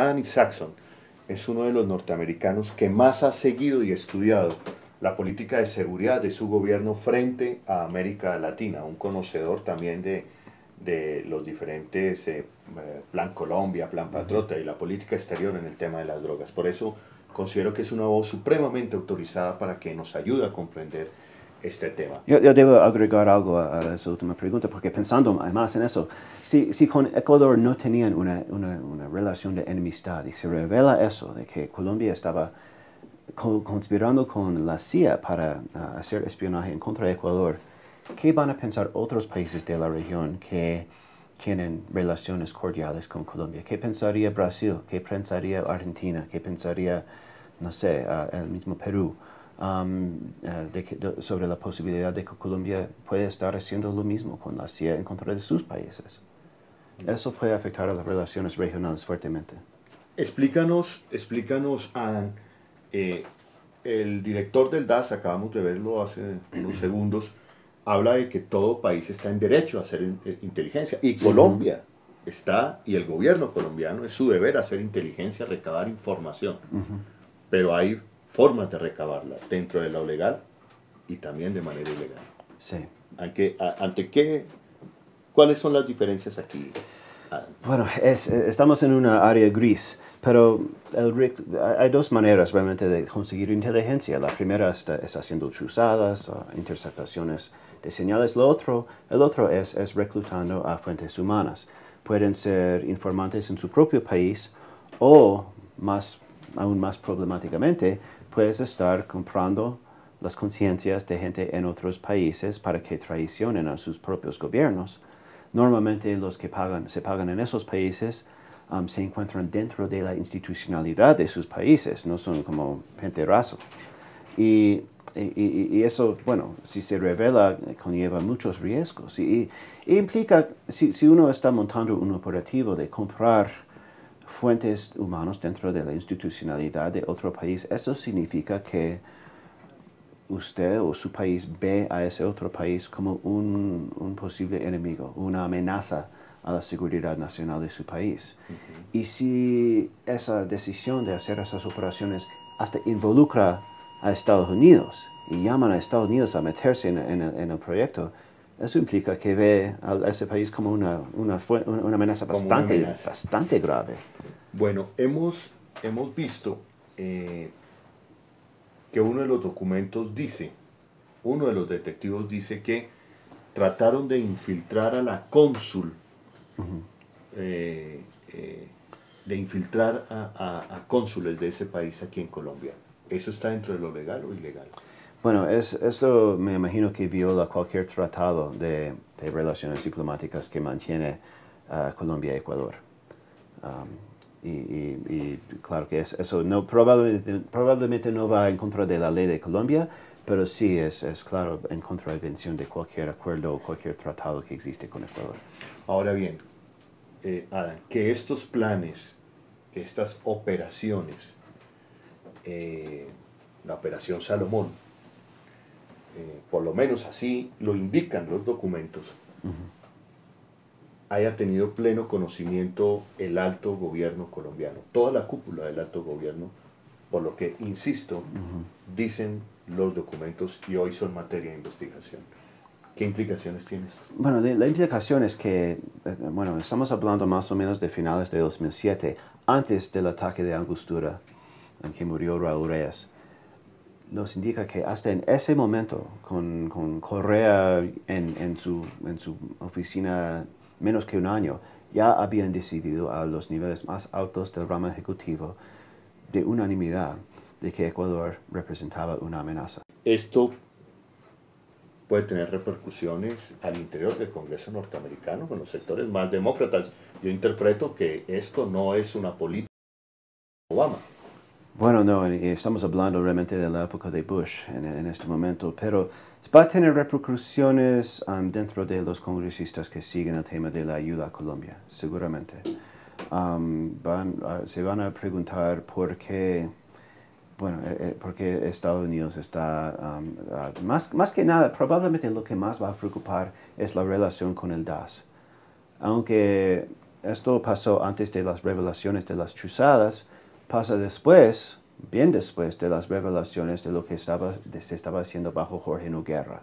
Annie Saxon es uno de los norteamericanos que más ha seguido y estudiado la política de seguridad de su gobierno frente a América Latina, un conocedor también de los diferentes Plan Colombia, Plan Patriota y la política exterior en el tema de las drogas. Por eso considero que es una voz supremamente autorizada para que nos ayude a comprender este tema. Yo debo agregar algo a esa última pregunta, porque pensando más en eso, si con Ecuador no tenían una relación de enemistad y se revela eso, de que Colombia estaba conspirando con la CIA para hacer espionaje en contra de Ecuador, ¿qué van a pensar otros países de la región que tienen relaciones cordiales con Colombia? ¿Qué pensaría Brasil? ¿Qué pensaría Argentina? ¿Qué pensaría, no sé, el mismo Perú? Sobre la posibilidad de que Colombia puede estar haciendo lo mismo con la CIA en contra de sus países. Eso puede afectar a las relaciones regionales fuertemente. Explícanos, Adam, el director del DAS, acabamos de verlo hace unos segundos, habla de que todo país está en derecho a hacer inteligencia, y Colombia está, y el gobierno colombiano es su deber hacer inteligencia, recabar información, pero hay formas de recabarla dentro de lo legal y también de manera ilegal. Sí. ¿Cuáles son las diferencias aquí, Adam? Bueno, estamos en una área gris, pero hay dos maneras realmente de conseguir inteligencia. La primera es haciendo cruzadas, interceptaciones de señales. El otro es reclutando a fuentes humanas. Pueden ser informantes en su propio país o, aún más problemáticamente, puedes estar comprando las conciencias de gente en otros países para que traicionen a sus propios gobiernos. Normalmente los que se pagan en esos países se encuentran dentro de la institucionalidad de sus países, no son como gente raso. Y eso, bueno, si se revela, conlleva muchos riesgos. Y implica, si uno está montando un operativo de comprar fuentes humanos dentro de la institucionalidad de otro país, eso significa que usted o su país ve a ese otro país como un posible enemigo, una amenaza a la seguridad nacional de su país. Y si esa decisión de hacer esas operaciones hasta involucra a Estados Unidos y llaman a Estados Unidos a meterse en el proyecto, eso implica que ve a ese país como una amenaza bastante grave. Bueno, hemos visto que uno de los documentos dice, uno de los detectivos dice que trataron de infiltrar a la cónsul, de infiltrar a cónsules de ese país aquí en Colombia. ¿Eso está dentro de lo legal o ilegal? Bueno, esto me imagino que viola cualquier tratado de relaciones diplomáticas que mantiene Colombia y Ecuador. Y claro que eso no, probablemente no va en contra de la ley de Colombia, pero sí es claro en contravención de cualquier acuerdo o cualquier tratado que existe con Ecuador. Ahora bien, Adam, que estos planes, que estas operaciones, la Operación Salomón, por lo menos así lo indican los documentos, haya tenido pleno conocimiento el alto gobierno colombiano, toda la cúpula del alto gobierno, por lo que, insisto, dicen los documentos y hoy son materia de investigación. ¿Qué implicaciones tiene esto? Bueno, la implicación es que, bueno, estamos hablando más o menos de finales de 2007, antes del ataque de Angostura, en que murió Raúl Reyes. Nos indica que hasta en ese momento, con Correa en su oficina menos que un año, ya habían decidido a los niveles más altos del ramo ejecutivo de unanimidad de que Ecuador representaba una amenaza. Esto puede tener repercusiones al interior del Congreso norteamericano, con los sectores más demócratas. Yo interpreto que esto no es una política de Obama. Bueno, no, estamos hablando realmente de la época de Bush en este momento, pero va a tener repercusiones dentro de los congresistas que siguen el tema de la ayuda a Colombia, seguramente. Se van a preguntar por qué, bueno, porque Estados Unidos está, más que nada, probablemente lo que más va a preocupar es la relación con el DAS. Aunque esto pasó antes de las revelaciones de las cruzadas, pasa después, bien después de las revelaciones de lo que se estaba haciendo bajo Jorge Noguera.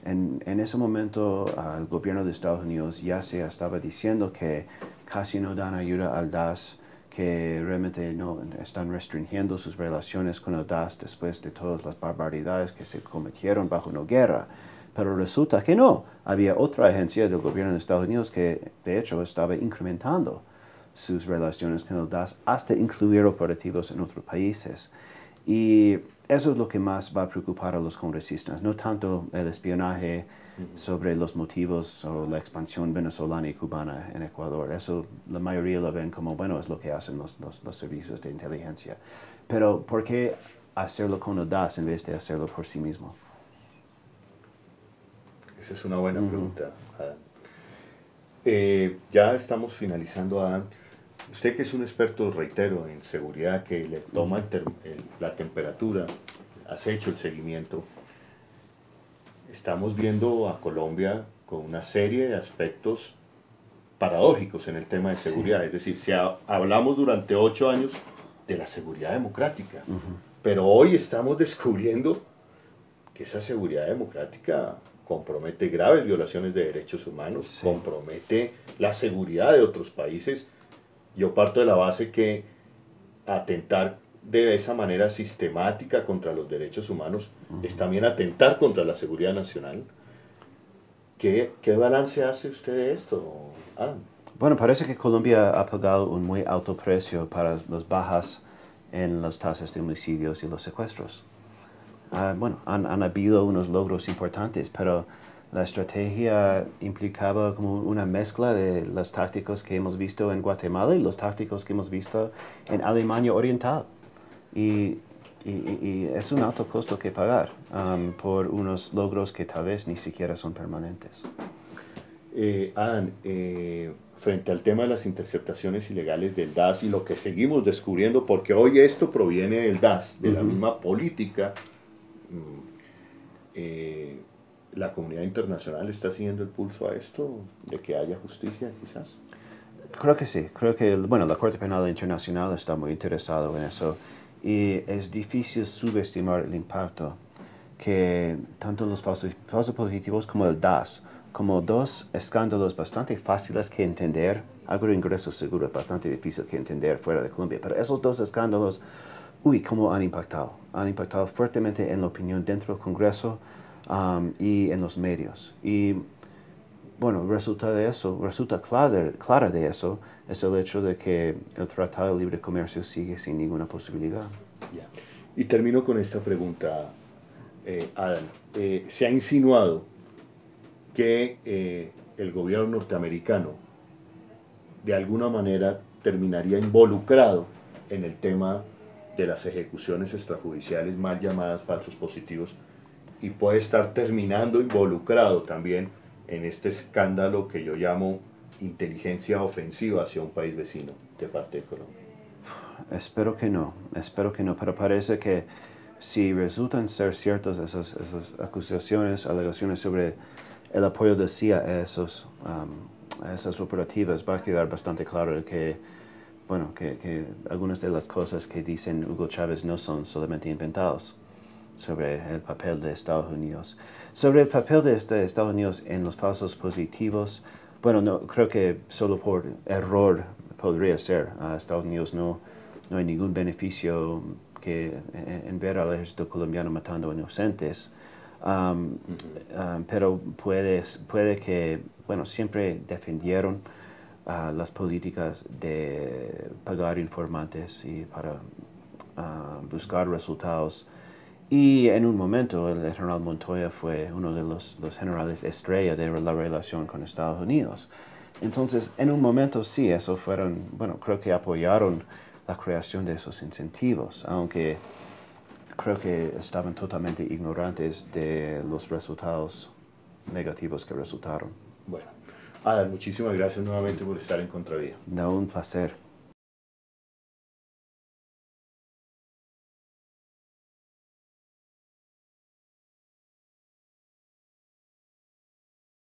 En ese momento, el gobierno de Estados Unidos ya se estaba diciendo que casi no dan ayuda al DAS, que realmente no están restringiendo sus relaciones con el DAS después de todas las barbaridades que se cometieron bajo Noguera. Pero resulta que no. Había otra agencia del gobierno de Estados Unidos que, de hecho, estaba incrementando sus relaciones con el DAS hasta incluir operativos en otros países. Y eso es lo que más va a preocupar a los congresistas, no tanto el espionaje sobre los motivos o la expansión venezolana y cubana en Ecuador. Eso la mayoría lo ven como, bueno, es lo que hacen los servicios de inteligencia. Pero ¿por qué hacerlo con el DAS en vez de hacerlo por sí mismo? Esa es una buena pregunta, Adán. Ya estamos finalizando, Adán. Usted que es un experto, reitero, en seguridad, que le toma la temperatura, has hecho el seguimiento, estamos viendo a Colombia con una serie de aspectos paradójicos en el tema de seguridad. Es decir, hablamos durante 8 años de la seguridad democrática, pero hoy estamos descubriendo que esa seguridad democrática compromete graves violaciones de derechos humanos, compromete la seguridad de otros países. Yo parto de la base que atentar de esa manera sistemática contra los derechos humanos es también atentar contra la seguridad nacional. ¿Qué balance hace usted de esto, Adam? Bueno, parece que Colombia ha pagado un muy alto precio para las bajas en las tasas de homicidios y los secuestros. Bueno, han habido unos logros importantes, pero la estrategia implicaba como una mezcla de las tácticas que hemos visto en Guatemala y los tácticos que hemos visto en Alemania Oriental. Y es un alto costo que pagar por unos logros que tal vez ni siquiera son permanentes. Adam, frente al tema de las interceptaciones ilegales del DAS y lo que seguimos descubriendo, porque hoy esto proviene del DAS, de la misma política, ¿la comunidad internacional está siguiendo el pulso a esto, de que haya justicia quizás? Creo que sí, creo que bueno, la Corte Penal Internacional está muy interesado en eso y es difícil subestimar el impacto que tanto los falsos positivos como el DAS, como dos escándalos bastante fáciles que entender, algo de ingreso seguro es bastante difícil que entender fuera de Colombia, pero esos dos escándalos, cómo han impactado fuertemente en la opinión dentro del Congreso y en los medios. Y bueno, resulta clara de eso es el hecho de que el Tratado de Libre Comercio sigue sin ninguna posibilidad. Yeah. Y termino con esta pregunta, Adam. Se ha insinuado que el gobierno norteamericano de alguna manera terminaría involucrado en el tema de las ejecuciones extrajudiciales mal llamadas falsos positivos y puede estar terminando involucrado también en este escándalo que yo llamo inteligencia ofensiva hacia un país vecino de parte de Colombia. Espero que no, pero parece que si resultan ser ciertas esas acusaciones, alegaciones sobre el apoyo de CIA a esas operativas, va a quedar bastante claro que, bueno, que algunas de las cosas que dicen Hugo Chávez no son solamente inventados sobre el papel de Estados Unidos. Sobre el papel de Estados Unidos en los falsos positivos, bueno, no, creo que solo por error podría ser. A Estados Unidos no hay ningún beneficio en ver al ejército colombiano matando inocentes. Pero puede que, bueno, siempre defendieron las políticas de pagar informantes y para buscar resultados. Y en un momento el general Montoya fue uno de los generales estrella de la relación con Estados Unidos. Entonces, en un momento sí, creo que apoyaron la creación de esos incentivos, aunque creo que estaban totalmente ignorantes de los resultados negativos que resultaron. Bueno, Adam, muchísimas gracias nuevamente por estar en Contravía. No, un placer.